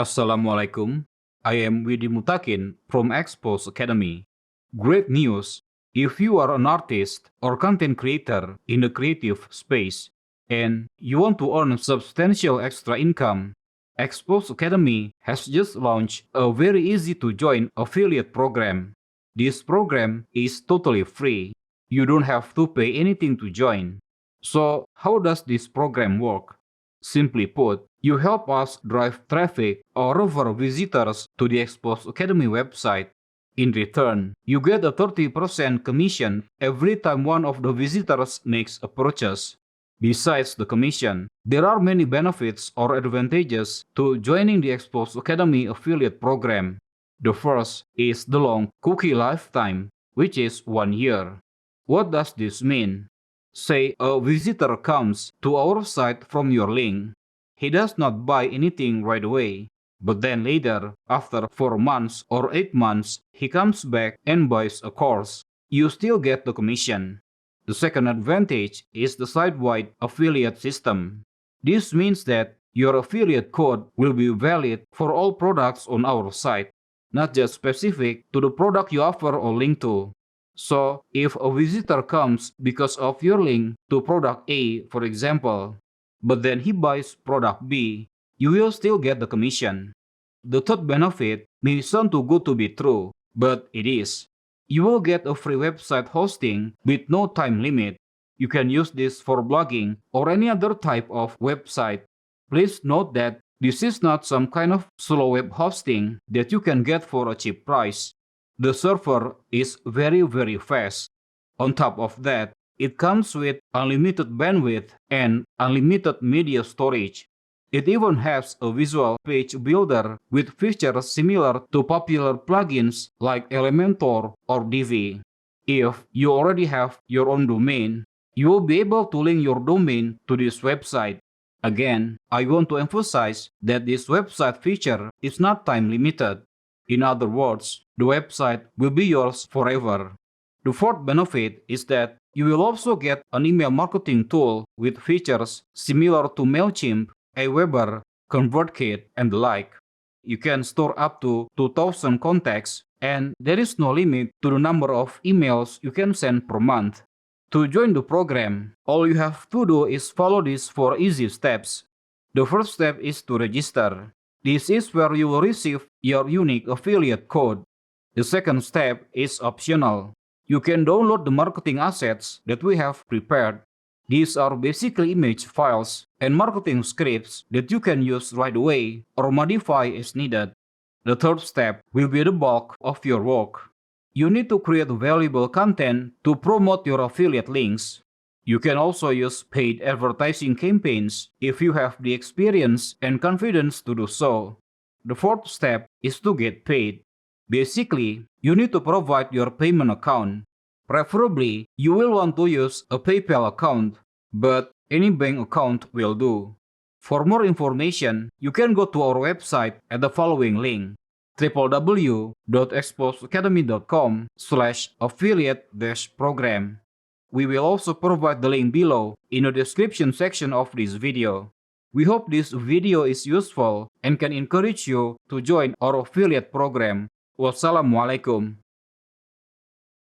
Assalamualaikum. I am Widi Mutakin from Expos Academy. Great news! If you are an artist or content creator in the creative space and you want to earn substantial extra income, Expos Academy has just launched a very easy to join affiliate program. This program is totally free. You don't have to pay anything to join. So, how does this program work? Simply put, you help us drive traffic or refer visitors to the Expos Academy website. In return, you get a 30% commission every time one of the visitors makes a purchase. Besides the commission, there are many benefits or advantages to joining the Expos Academy affiliate program. The first is the long cookie lifetime, which is 1 year. What does this mean? Say a visitor comes to our site from your link. He does not buy anything right away, but then later, after 4 months or 8 months, he comes back and buys a course. You still get the commission. The second advantage is the site-wide affiliate system. This means that your affiliate code will be valid for all products on our site, not just specific to the product you offer or link to. So, if a visitor comes because of your link to product A, for example, but then he buys product B, you will still get the commission. The third benefit may sound too good to be true, but it is. You will get a free website hosting with no time limit. You can use this for blogging or any other type of website. Please note that this is not some kind of slow web hosting that you can get for a cheap price. The server is very fast. On top of that, it comes with unlimited bandwidth and unlimited media storage. It even has a visual page builder with features similar to popular plugins like Elementor or Divi. If you already have your own domain, you will be able to link your domain to this website. Again, I want to emphasize that this website feature is not time limited. In other words, the website will be yours forever. The fourth benefit is that you will also get an email marketing tool with features similar to MailChimp, Aweber, ConvertKit, and the like. You can store up to 2,000 contacts, and there is no limit to the number of emails you can send per month. To join the program, all you have to do is follow these 4 easy steps. The first step is to register. This is where you will receive your unique affiliate code. The second step is optional. You can download the marketing assets that we have prepared. These are basically image files and marketing scripts that you can use right away or modify as needed. The third step will be the bulk of your work. You need to create valuable content to promote your affiliate links. You can also use paid advertising campaigns if you have the experience and confidence to do so. The fourth step is to get paid. Basically, you need to provide your payment account. Preferably, you will want to use a PayPal account, but any bank account will do. For more information, you can go to our website at the following link: www.exposacademy.com/affiliate-program. We will also provide the link below in the description section of this video. We hope this video is useful and can encourage you to join our affiliate program. Wassalamualaikum.